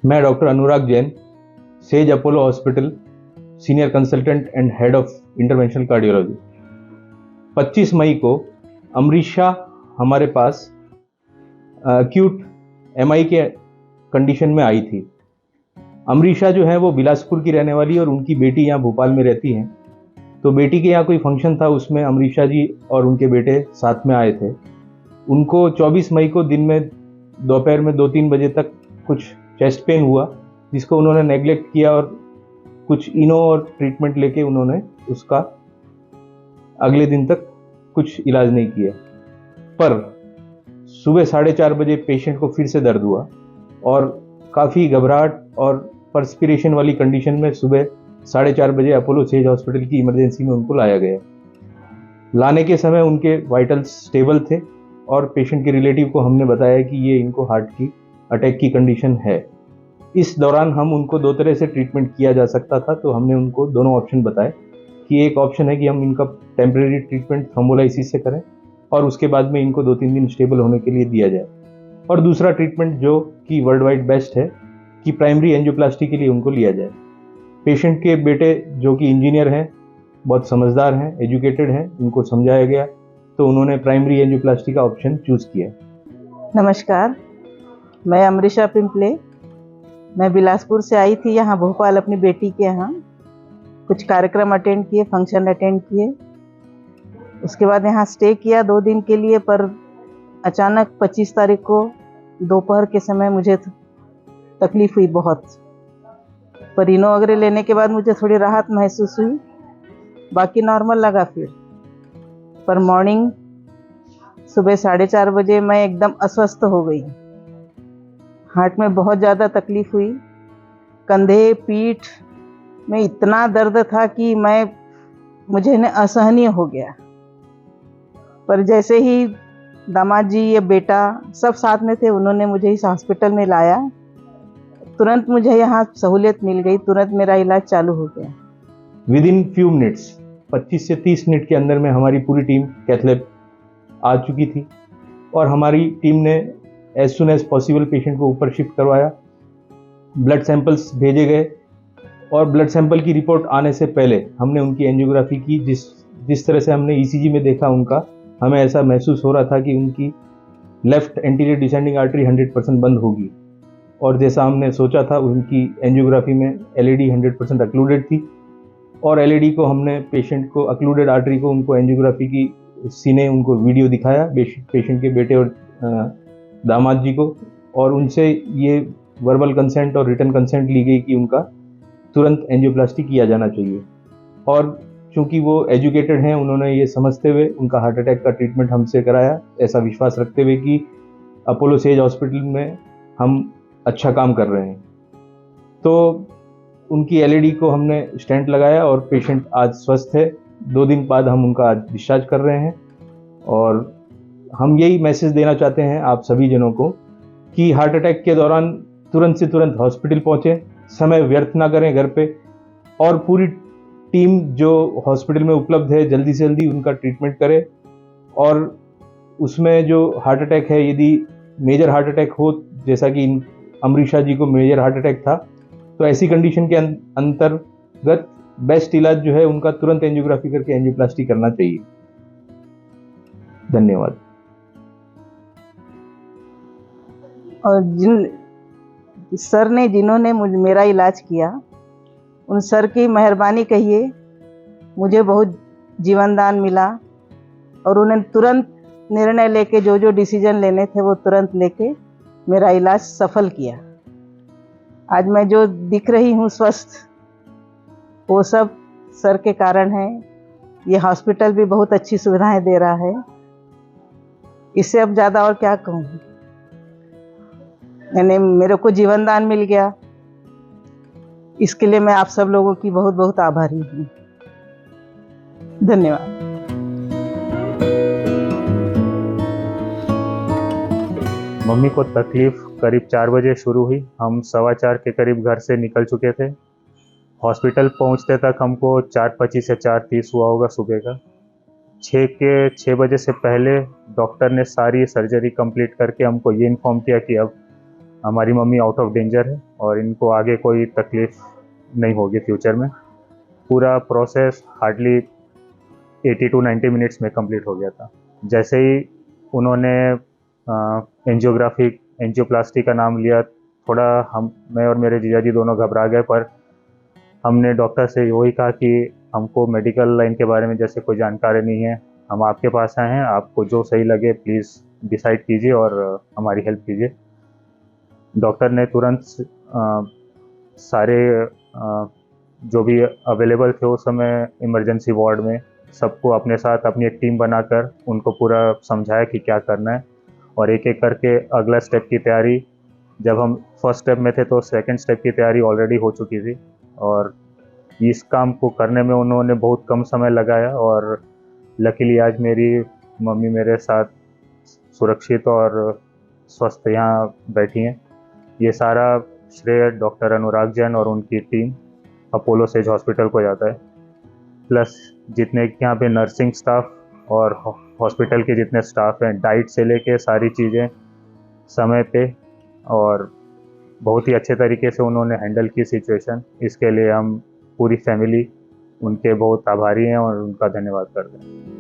मैं doctor Anurag Jain, says Apollo hospital, senior consultant and head of interventional cardiology. 25 मई को अमरीशा हमारे पास acute MI के condition में आई थी। अमरीशा जो है वो बिलासपुर की रहने वाली है और उनकी बेटी यहाँ भोपाल में रहती हैं। तो बेटी के यहाँ कोई फंक्शन था, उसमें अमरीशा जी और उनके बेटे साथ में आए थे। उनको 24 मई को दिन में दोपहर में 2-3 बजे तक कुछ चेस्ट पेन हुआ, जिसको उन्होंने नेग्लेक्ट किया और कुछ इनो और ट्रीटमेंट लेके उन्होंने उसका अगले दिन तक कुछ इलाज नहीं किया। पर सुबह 4:30 बजे पेशेंट को फिर से दर्द हुआ और काफ़ी घबराहट और पर्स्पिरेशन वाली कंडीशन में सुबह 4:30 बजे अपोलो सेज हॉस्पिटल की इमरजेंसी में उनको लाया गया। लाने के समय उनके वाइटल्स स्टेबल थे और पेशेंट के रिलेटिव को हमने बताया कि ये इनको हार्ट की अटैक की कंडीशन है। इस दौरान हम उनको 2 तरह से ट्रीटमेंट किया जा सकता था, तो हमने उनको दोनों ऑप्शन बताए कि एक ऑप्शन है कि हम इनका टेम्परेरी ट्रीटमेंट थ्रोम्बोलाइसिस से करें और उसके बाद में इनको 2-3 दिन स्टेबल होने के लिए दिया जाए, और दूसरा ट्रीटमेंट जो कि वर्ल्ड वाइड बेस्ट है कि प्राइमरी एंजियोप्लास्टी के लिए उनको लिया जाए। पेशेंट के बेटे जो कि इंजीनियर हैं, बहुत समझदार हैं, एजुकेटेड हैं, उनको समझाया गया तो उन्होंने प्राइमरी एंजियोप्लास्टी का ऑप्शन चूज़ किया। नमस्कार, मैं अमरीशा पिंपले। मैं बिलासपुर से आई थी यहाँ भोपाल अपनी बेटी के यहाँ। कुछ कार्यक्रम अटेंड किए, फंक्शन अटेंड किए, उसके बाद यहाँ स्टे किया 2 दिन के लिए। पर अचानक 25 तारीख को दोपहर के समय मुझे तकलीफ़ हुई बहुत। पर इनो वगैरह लेने के बाद मुझे थोड़ी राहत महसूस हुई, बाकी नॉर्मल लगा फिर। पर मॉर्निंग सुबह 4:30 बजे मैं एकदम अस्वस्थ हो गई। हार्ट में बहुत ज़्यादा तकलीफ़ हुई, कंधे पीठ में इतना दर्द था कि मुझे असहनीय हो गया। पर जैसे ही दामाद जी या बेटा सब साथ में थे, उन्होंने मुझे इस हॉस्पिटल में लाया। तुरंत मुझे यहाँ सहूलियत मिल गई, तुरंत मेरा इलाज चालू हो गया। विद इन फ्यू मिनट्स, 25 से 30 मिनट के अंदर में हमारी पूरी टीम कैथ लैब आ चुकी थी और हमारी टीम ने as soon as possible patient को ऊपर शिफ्ट करवाया। ब्लड सैंपल्स भेजे गए और ब्लड सैंपल की रिपोर्ट आने से पहले हमने उनकी एंजियोग्राफी की। जिस तरह से हमने ईसीजी में देखा उनका, हमें ऐसा महसूस हो रहा था कि उनकी लेफ्ट एंटीरियर डिसेंडिंग आर्टरी 100% बंद होगी, और जैसा हमने सोचा था उनकी एंजियोग्राफी में एलईडी 100% अक्लूडेड थी। और एलईडी को हमने पेशेंट को, अक्लूडेड आर्टरी को, उनको एंजियोग्राफी की सीने उनको वीडियो दिखाया पेशेंट के बेटे और दामाद जी को, और उनसे ये वर्बल कंसेंट और रिटन कंसेंट ली गई कि उनका तुरंत एंजियोप्लास्टी किया जाना चाहिए। और चूंकि वो एजुकेटेड हैं, उन्होंने ये समझते हुए उनका हार्ट अटैक का ट्रीटमेंट हमसे कराया, ऐसा विश्वास रखते हुए कि अपोलो सेज हॉस्पिटल में हम अच्छा काम कर रहे हैं। तो उनकी एलईडी को हमने स्टेंट लगाया और पेशेंट आज स्वस्थ है। 2 दिन बाद हम उनका आज डिस्चार्ज कर रहे हैं। और हम यही मैसेज देना चाहते हैं आप सभी जनों को कि हार्ट अटैक के दौरान तुरंत से तुरंत हॉस्पिटल पहुँचें, समय व्यर्थ ना करें घर पे, और पूरी टीम जो हॉस्पिटल में उपलब्ध है जल्दी से जल्दी उनका ट्रीटमेंट करे। और उसमें जो हार्ट अटैक है, यदि मेजर हार्ट अटैक हो, जैसा कि अमरीशा जी को मेजर हार्ट अटैक था, तो ऐसी कंडीशन के अंतर्गत बेस्ट इलाज जो है उनका तुरंत एंजियोग्राफी करके एंजियोप्लास्टी करना चाहिए। धन्यवाद। और जिन्होंने मेरा इलाज किया, उन सर की मेहरबानी कहिए। मुझे बहुत जीवन दान मिला और उन्हें तुरंत निर्णय लेके जो डिसीजन लेने थे वो तुरंत लेके मेरा इलाज सफल किया। आज मैं जो दिख रही हूँ स्वस्थ, वो सब सर के कारण है। ये हॉस्पिटल भी बहुत अच्छी सुविधाएं दे रहा है। इससे अब ज़्यादा और क्या कहूँ। यानी मेरे को जीवन दान मिल गया, इसके लिए मैं आप सब लोगों की बहुत बहुत आभारी हूँ। धन्यवाद। मम्मी को तकलीफ करीब 4 बजे शुरू हुई। हम 4:15 के करीब घर से निकल चुके थे। हॉस्पिटल पहुंचते तक हमको 4:25 या 4:30 हुआ होगा सुबह का। 6 बजे से पहले डॉक्टर ने सारी सर्जरी कंप्लीट करके हमको ये इन्फॉर्म किया कि अब हमारी मम्मी आउट ऑफ डेंजर है और इनको आगे कोई तकलीफ नहीं होगी फ्यूचर में। पूरा प्रोसेस हार्डली 80 to 90 मिनट्स में कंप्लीट हो गया था। जैसे ही उन्होंने एंजियोप्लास्टी का नाम लिया, थोड़ा मैं और मेरे जीजा जी दोनों घबरा गए, पर हमने डॉक्टर से वही कहा कि हमको मेडिकल लाइन के बारे में जैसे कोई जानकारी नहीं है, हम आपके पास आए हैं, आपको जो सही लगे प्लीज़ डिसाइड कीजिए और हमारी हेल्प कीजिए। डॉक्टर ने तुरंत सारे जो भी अवेलेबल थे उस समय इमरजेंसी वार्ड में सबको अपने साथ अपनी एक टीम बनाकर उनको पूरा समझाया कि क्या करना है, और एक एक करके अगला स्टेप की तैयारी, जब हम फर्स्ट स्टेप में थे तो सेकंड स्टेप की तैयारी ऑलरेडी हो चुकी थी, और इस काम को करने में उन्होंने बहुत कम समय लगाया और लकीली आज मेरी मम्मी मेरे साथ सुरक्षित और स्वस्थ यहाँ बैठी हैं। ये सारा श्रेय डॉक्टर अनुराग जैन और उनकी टीम अपोलो सेज हॉस्पिटल को जाता है, प्लस जितने यहाँ पे नर्सिंग स्टाफ और हॉस्पिटल के जितने स्टाफ हैं, डाइट से लेके सारी चीज़ें समय पे और बहुत ही अच्छे तरीके से उन्होंने हैंडल की सिचुएशन। इसके लिए हम पूरी फैमिली उनके बहुत आभारी हैं और उनका धन्यवाद करते हैं।